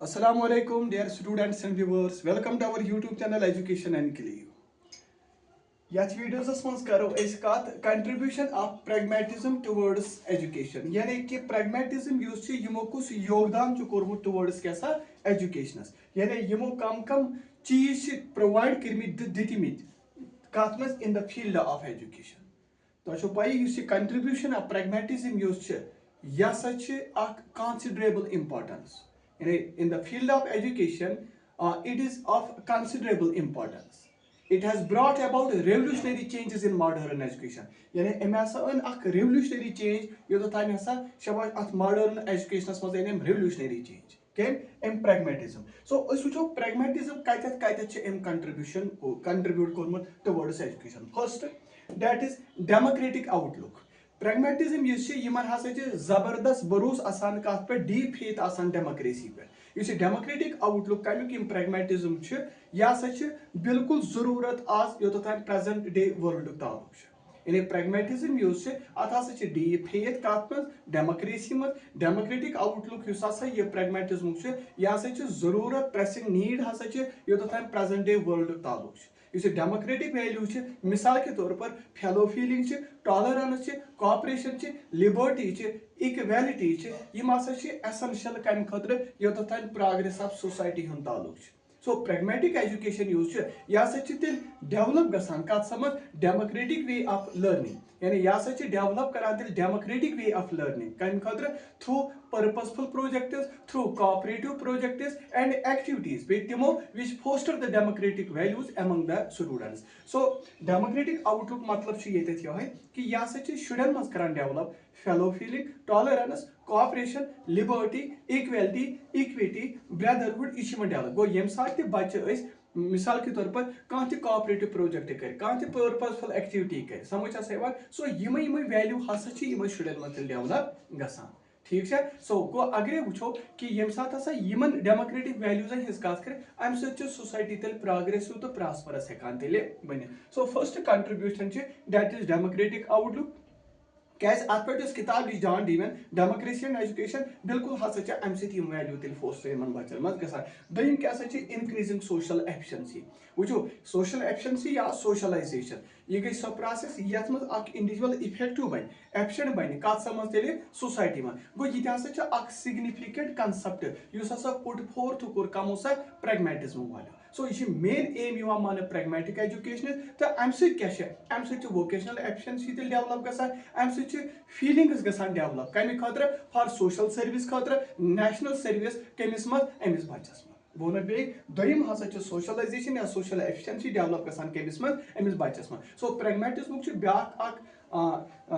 Assalamualaikum dear students and viewers. Welcome to our YouTube channel Education Enclave. Yath videos मज करो कत contribution of pragmatism towards education. यानी कि pragmatism use यमो कुछ योगदान कोर्मुत towards कैसा education. यानी यमो कम चीज प्रोवाइड करमित दितिमित कत मज in the field of education. तो पाई contribution of pragmatism यूज यह considerable importance. In the field of education, it is of considerable importance. It has brought about revolutionary changes in modern education. यानी M हसा अन अख revolutionary change यो ताम हसा शबाश अथ modern education मज एम revolutionary change केम एम pragmatism. So अस वुचो pragmatism कत छ एम contribution contribute कोरमत towards education. First, that is democratic outlook. Pragmatism यमन हसा जबरदस्त भरोस आसान कत पे डीप फेथ आसान डेमोक्रेसी पे डेमोक्रेटिक आउटलुक कमिक pragmatism यह बिल्कुल जरूरत आज योतान प्रेजेंट डे वर्ल्ड तालुक यानी pragmatism अत डीप फेथ कत मज डेमोक्रेसी मज डेमोक्रेटिक आउटलुक यह pragmatism यह जरूरत प्रेसिंग नीड हसा योतान प्रेजेंट डे वर्ल्ड तालुक डेमोक्रेटिक वैल्यू मिसाल के तौर पर fellow feeling tolerance cooperation liberty equality यम एसेंशियल कम खतर योतान प्रोग्रेस ऑफ सोसाइटी हुन ताल्लुक. So pragmatic education यूज यह तेल डेवलप गसान कत समझ डेमोक्रेटिक वे ऑफ लर्निंग यानी यह डेवलप करान तेल डेमोक्रेटिक वे ऑफ लर्निंग कम खतर through purposeful projects through cooperative projects and activities बे तिमो which foster the democratic values among the students. So democratic outlook मतलब ये कि यह शुरन मज करान develop fellow feeling tolerance cooperation liberty equality equity brotherhood यह डेवलप गो यम साथ बच्चे मिसाल के तौर पर कह कोऑपरेटिव प्रोजेक्ट कर कह पर्पसफुल एक्टिविटी कर समझ सो यम वैल्यू हसा शुरन मज डेवलप गसान. ठीक है. सो गो अगर वो कि यम साथ यमन डेमोक्रेटिक वैल्यूजन हिज कत कर अम सोसाइटी तेल प्रोग्रेसिव तो प्रॉस्परस हेकान तेल बन. So first contribution that is democratic outlook क्या अत पे किताब John D1 democracy and education बिल्कुल हसा अम वैल्यू तेल फोस्टर बच्चन मज गसान. दोम क्या इंक्रीजिंग सोशल एफिशिएंसी वो सोशल एफिशिएंसी या सोशलाइजेशन यह गई सो प्रोसेस ये मज इंडिविजुअल इफेक्टिव बन एफिशिएंट बन कत समझ तेल सोसाइटी में गो यह सिग्निफिकेंट कंसेप्ट युस हसा पुट फोर्थ कोर कमो सा pragmatism वाले. सो यह मेन एम मान pragmatic education तो अम वोकेशनल एफिशिएंसी तेल डेवलप गसान अम फीलिंग्स गसान डेवलप कम खतर फॉर सोशल सर्विस खतर नेशनल सर्विस कमिस मज अमिस बच्चस वो बे दोम हसा सोशलाइजेशन या सोशल एफिशिएंसी डेवलप गसान कमिस मज अमिस बच्चस मज. सो pragmatism ब्या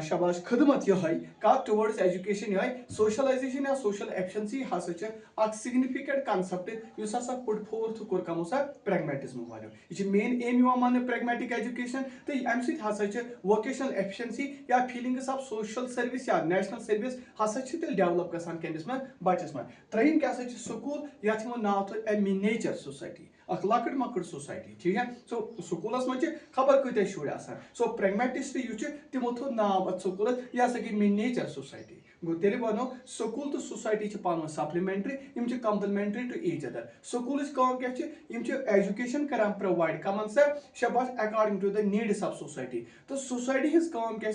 शबाश खदमत यह कत टुवर्ड्स एजुकेशन यह सोशलाइजेशन या सोशल एफिशिएंसी हसा सिग्निफिकेंट कंसेप्ट युस हसा पुट फोर्थ कोर कमो सा pragmatism वाले. यह मेन एम मान pragmatic education तो अम हसा वोकेशनल एफिशिएंसी या फीलिंग्स ऑफ सोशल सर्विस या नेशनल सर्विस हसा तेल डेवलप गसान कमिस मज बच्चस मज. त्रीम क्या स्कूल ये नाव तो ए मिनिएचर सोसाइटी अख लकट मकट सोसाइटी. ठीक है. सो स्कूलस मज खबर कत शुर आसान. सो pragmatist यह तिमो थो नाव अत स्कूल यह गई मिनिएचर सोसाइटी. गो तेल वनो स्कूल तो सोसाइटी पान सप्लीमेंट्री यम complementary to each other. School क्या एजुकेशन करान प्रोवाइड कमन सा शबाश according to the needs of society. तो सोसाइटी हिज काम क्या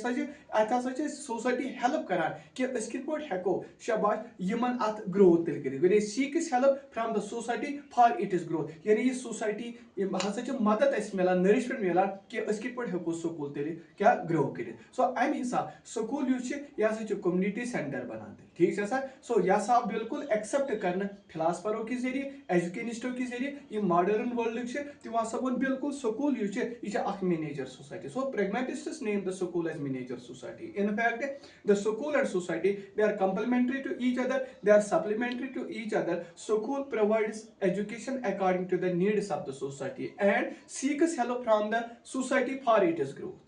अत सोसाइटी हेल्प करान कि कत हेको शबाश यमन अत ग्रोथ तेल कर seeks help from the society for it is growth. यानी ये सोसाइटी हसा मदद मिलान नरिशमेंट मिलान कि कत हेको स्कूल तेल क्या ग्रो कर. सो अम हिसाब स्कूल यह कम्युनिटी सेंटर बनाते. ठीक है सर. सो यह बिल्कुल एक्सेप्ट करना फिलासफरों के जरिए एजुकेनिस्टों के जरिए ये मॉडर्न वर्ल्ड तमो हसा वो बिल्कुल स्कूल यह miniature society. So pragmatists name the school as miniature society. In fact, the school and society, they are complementary to each other, they are supplementary to each other. School provides education according to the needs of the society and seeks help from the society for its growth.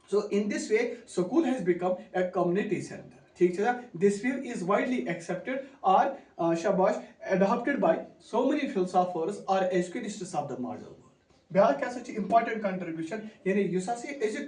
So in this way, school has become a community center. This view is widely accepted or shabash adopted by so many philosophers or educationists of the modern world. ब्या क्या important contribution यानी use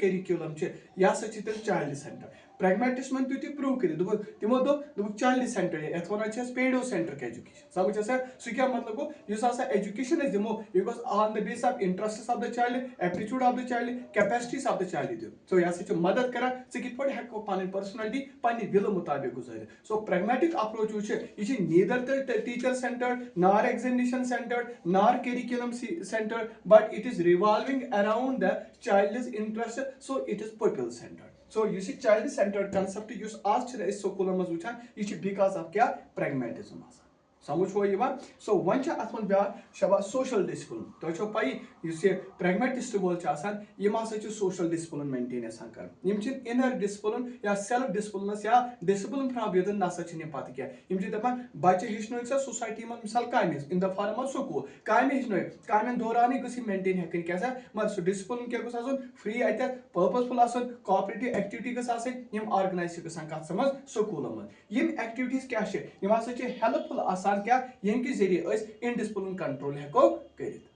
curriculum यह child centre pragmatism tu ti prove kari timo do child centered yat wana chhe pedo centric education samjh asa su kya matlab go yus asa education is demo because on the basis of interests of the child, aptitude of the child, capacities of the child so ya se madad kara se kit pot hekko pani personality pani will mutabik guzar so pragmatic approach which is neither the teacher centered nor examination centered nor curriculum centered but it is revolving around the child's interest so it is pupil centered. So you see child centered concept use आज छे इस school में वुचान ये छे because of क्या pragmatism आसा समझ हो यिवान सो वन छ अथमन ब्या शबा सोशल डिसिप्लिन तो छो पाई युस ये pragmatist बोल छ आसान यम आसा छ सोशल डिसिप्लिन मेंटेन आसान कर यम छ इनर डिसिप्लिन या सेल्फ डिसिप्लिन या डिसिप्लिन फ्रॉम विदिन नसा छ ने पता क्या यम छ दपन बच्चे हिचनो छ सोसाइटी में मिसाल कामे in the form of school कामे हिचनो कामेन दौरान गसी मेंटेन हेकन क्या सा मगर सो डिसिप्लिन क्या गस आसन फ्री अत पर्पसफुल आसन कोऑपरेटिव एक्टिविटी गस आसन यम ऑर्गेनाइज गसन का समझ स्कूल में यम एक्टिविटीज क्या छ यम आसा छ हेल्पफुल आसान क्या यंके जरिए indiscipline control हेको करित.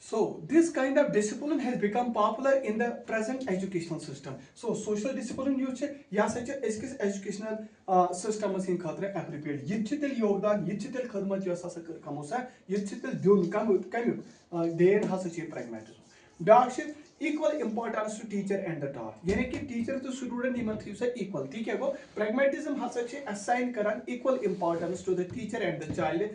So this kind of discipline has become popular in the present educational system. So social discipline use छे या सच इसकिस educational system में खातिर appropriate ये चितल योगदान ये चितल खदमत जो सा कमो सा ये चितल दियोन कम देन हस छे pragmatism ब्याक छे equal importance to teacher and the taught यानी कि टीचर तो स्टूडेंट यमन थी से इक्वल ठीक है गो pragmatism हसा छे assign करन equal importance to the teacher and the child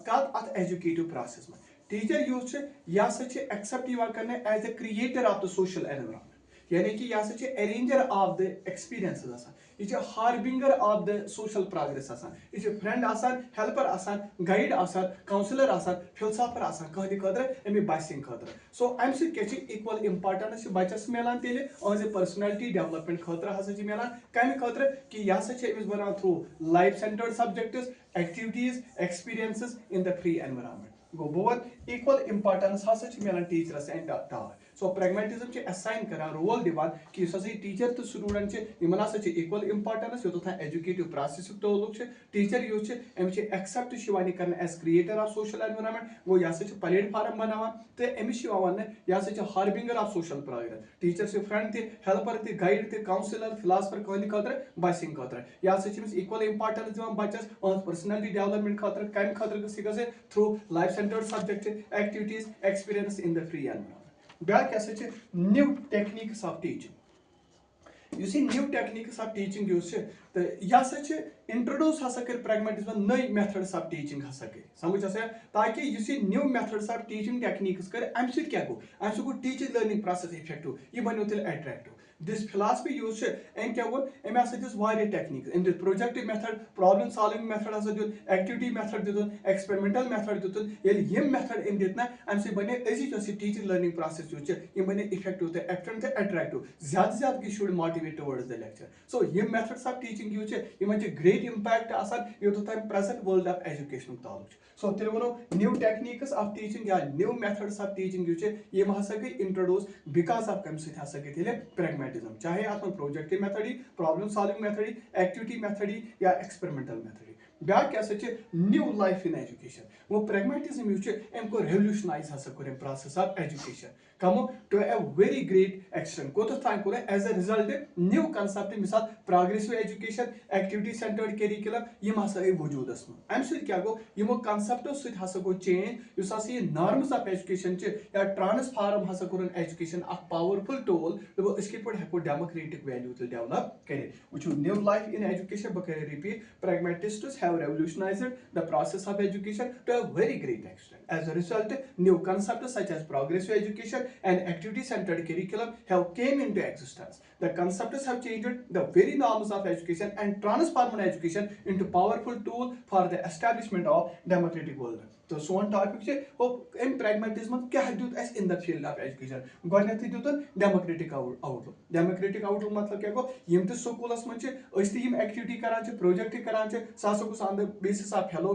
कात at educative process में टीचर यूज छे या सच एक्सेप्ट यवा करने as a creator of the social environment यानी कि या सच अरेंजर ऑफ द एक्सपीरियंसेस आसान ये harbinger of the social progress आसान ये फ्रेंड आसान हेल्पर आसान गाइड आसान काउंसलर आसान फिलोसोफर आसान कहने खतर अमि बासिंग खतर सो अमि सि क्या इक्वल इंपॉर्टेंस बच्चस मिलान तेले एज ए पर्सनालिटी डेवलपमेंट खतर हसा छ मिलान कम खतर कि या सच अमिस बनान through life centred subjects activities experiences in the free environment गो बोथ इक्वल इंपॉर्टेंस हसा छ मिलान टीचरस एंड टावर सो pragmatism छ असाइन करा रोल दिवान कि ससे टीचर तो स्टूडेंट छ यमन हसा छ इक्वल इंपॉर्टेंस यो था एजुकेटिव प्रोसेस तो लोग छ टीचर यूज छ एम छ एक्सेप्ट शिवानी करन as creator of social environment गो या छ प्लेटफॉर्म बनावा ते एम शिवा वन या छ harbinger of social progress teacher से फ्रेंड थे हेल्पर थे गाइड थे काउंसलर फिलोसोफर कहने खतर बासिंग खतर या छ इक्वल इंपॉर्टेंस दिवान बच्चस ऑन पर्सनालिटी डेवलपमेंट खतर कम खतर गसे through life centred subject activities experience in the free environment ब्याक क्या छ new techniques of teaching you see new techniques of teaching use छ तो या छ इंट्रोड्यूस हसा कर pragmatism नई मेथड्स ऑफ टीचिंग हसा कर समझ आसा ताकि you see new methods of teaching techniques कर अम सि क्या गो अम सि गो टीचिंग लर्निंग प्रोसेस इफेक्टिव ये बनो तेल अट्रैक्टिव दिस फिलॉसफी यूज छ एम क्या गो एम हसा दिस वारिया techniques in the projective method problem solving method हसा दिस एक्टिविटी मेथड दिस एक्सपेरिमेंटल मेथड दिस ये यम मेथड इन दितना अम सि बने अजी जो टीचिंग लर्निंग प्रोसेस यूज छ ये बने इफेक्टिव ते एफिशिएंट ते अट्रैक्टिव ज्यादा की should motivate towards the lecture so ये मेथड्स ऑफ टीचिंग यूज छ ये मन ग्रेट इम्पैक्ट आसान यो तो प्रेजेंट वर्ल्ड ऑफ एजुकेशन तालुक सो तेल वनो न्यू टेक्निक्स ऑफ टीचिंग या new methods of teaching use ये हसा गई इंट्रोड्यूस बिकॉज ऑफ कम से हसा गई तेले pragmatism चाहे आत्म प्रोजेक्टिव मेथड ही प्रॉब्लम सॉल्विंग मेथड ही एक्टिविटी मेथड ही या एक्सपेरिमेंटल मेथड ही ब्याक क्या सच न्यू लाइफ इन एजुकेशन वो pragmatism यूज एमको रेवोल्यूशनाइज हसा करे प्रोसेस ऑफ एजुकेशन कमो to a very great extent को तो था करे as a result new concept मिसाल progressive education activity centred curriculum यम हसा वजूदस में अम सहित क्या गो यमो कांसेप्टो सहित हसा गो चेंज युस हसा ये नॉर्म्स ऑफ एजुकेशन च या ट्रांसफॉर्म हसा करन एजुकेशन अ पावरफुल टूल तो इसके पर हेको डेमोक्रेटिक वैल्यू तो डेवलप करे which new life in education बकर repeat pragmatists have revolutionized the process of education to a very great extent as a result new concepts such as progressive education and activity centered curriculum have came into existence the concepts have changed the very norms of education and transformed education into powerful tool for the establishment of democratic world तो सोन topic छ ओ एम pragmatism क्या दिउत एस in the field of education गणित दिउत democratic outlook मतलब क्या गो यम त स्कूलस मन छ अस त यम एक्टिविटी करान छ प्रोजेक्ट करान छ सासो गोस on the basis of fellow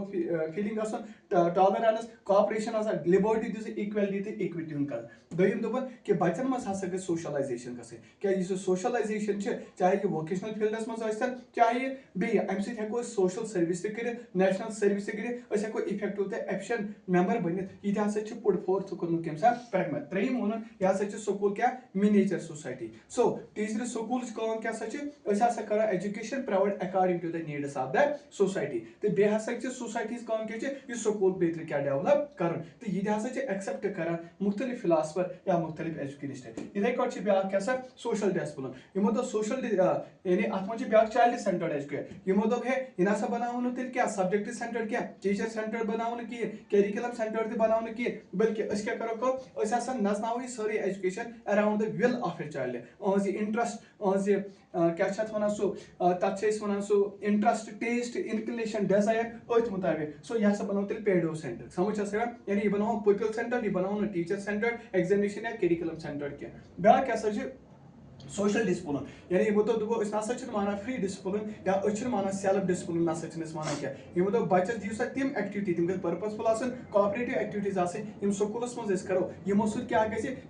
feeling tolerance cooperation liberty दिस इक्वलिटी तो इक्विटी हूं कर दोम दोपन कि बच्चन मज हसा गई सोशलाइजेशन गई क्या सोशलाइजेशन चाहे यह वोकेशनल फील्डस मज चाहे बे अम सो सोशल सर्विस कर नेशनल सर्विस कर हेको इफेक्टिव तो एफिशिएंट मेंबर बनित यह हसा पुट फोर्थ कर्मुत कम सा प्रैग्मा त्रेम वोन यह हसा स्कूल क्या miniature society so teacher school क्या कर education provide according to the needs of the society तो बे हसा सोसाइटीज क्या स्कूल बेतर क्या डेवलप कर तो यह हसा एक्सेप्ट कर मुख्तलिफ फिलासफर या मुख्तलिफ एजुकेनिस्ट इथे पे ब्या क्या सोशल डिसिप्लिन यमो दो सोशल यानी अत मे ब्या चाइल्ड सेंटर्ड एजुकेशन यमो दोप हे इन हसा बनाव तेल क्या सब्जेक्ट सेंटर्ड क्या टीचर सेंटर्ड बनाव कह करिकुलम सेंटर्ड बनाव कह बल्कि क्या करो नजनाव सारी education around the will of a child अहज इंटरेस्ट क्या वन सो तथ वन सो इंटरेस्ट टेस्ट इनक्लिनेशन डिजायर अथ मुताबिक सो यह हसा बनाव तेल पेडो सेंटर समझ यानी यह बनाव पुपिल सेंटर यह बनाव टीचर सेंटर्ड एग्जामिनेशन या करिकुलम सेंटर्ड क्या ब्या क्या सोशल डिसिप्लिन यानी यमो दोपो नसा माना फ्री डिसिप्लिन या माना सेल्फ डिसिप्लिन नसा माना क्या यमो दो बच्चस दियो सा तिम एक्टिविटी तिम पर्पसफुल आसन कोऑपरेटिव एक्टिविटीज आसन स्कूलस मज करो यमो सु क्या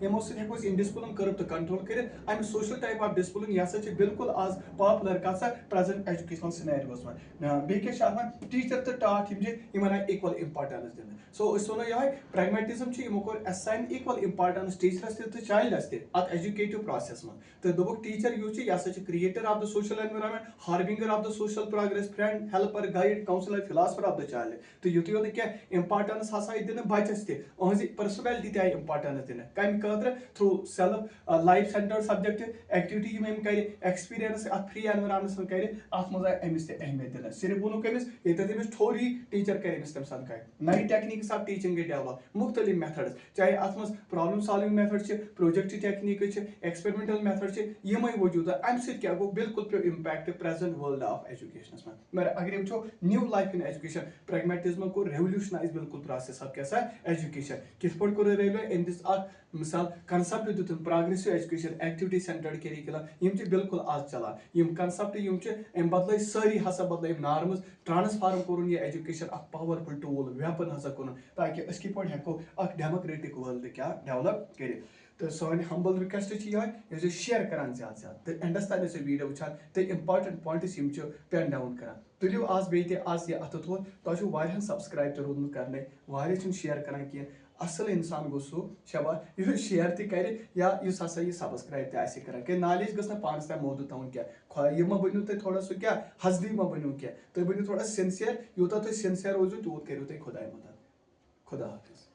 यमो सु हेको इनडिसिप्लिन कर्व तो कंट्रोल कर अम सोशल टाइप ऑफ डिसिप्लिन यह हसा बिल्कुल आज पॉपुलर कथ प्रेजेंट एजुकेशनल सिनेरियोस में बे क्या टीचर तो टाट यम आय इक्वल इंपॉर्टेंस दिन सो वो यह प्रैग्मेटिज्म यमो कोर असाइन इक्वल इंपॉर्टेंस टीचरस तो चाइल्डस अत एजुकेटिव प्रोसेस में तो दोपक टीचर यू यह creator of the social environment harbinger of the social progress friend helper guide counsellor philosopher of the child तो युत योत क्या इंपॉर्टेंस हसा दिन बच्चस तहज पर्सनैलिटी तय इंपॉर्टेंस दिन कम खतर through self life centred subject activity यम कर एक्सपीरियंस अत फ्री एनवायरनमेंट्स में कर अत मज अमिस अहमियत दिन सिर्फ वोन अमिस ये थोड़ी टीचर कर तम साथ नई टेक्निक्स ऑफ टीचिंग गई डेवलप मुख्तलिफ मेथड्स चाहे अत मज problem solving method project technique experimental method यमे वजूद अम क्या गो बिल्कुल पे impact present world of education में अगर वो new life in education pragmatism को रेवल्यूशनाइज बिल्कुल प्रोसेस ऑफ क्या एजुकेशन किस पे को इन दिस मिसाल कंसेप्ट दित progressive education activity centred curriculum बिल्कुल आज चलान कंसेप्ट बदल सारी हसा बदल नॉर्म्स ट्रांसफार्म कोर यह education a powerful tool weapon हसा कोन ताकि किस पे हेको डेमोक्रेटिक वर्ल्ड क्या डेवलप कर तो सन हम्बल रिक्वेस्ट यह शेयर करान ज्यादा तो एंडस तान वीडियो वुचान तो इंपॉर्टेंट पॉइंट्स पेन डाउन करान तुलियो आज बे आज यह अत थोत तुम सब्सक्राइब तो रोदमुत कर शेयर करान कह असल इंसान गो सो शबा यह शेयर तर या हसा यह सब्सक्राइब तक क्या नॉलेज गस पानस तक मौजूद तवन क्या यह बनो तुम थोड़ा सो क्या हसदी बनो क्या तुम बनो थोड़ा सिंसियर यूत तुम सिंसियर रोजो तूत करो तुम खुदा मदद खुदा हाफिज।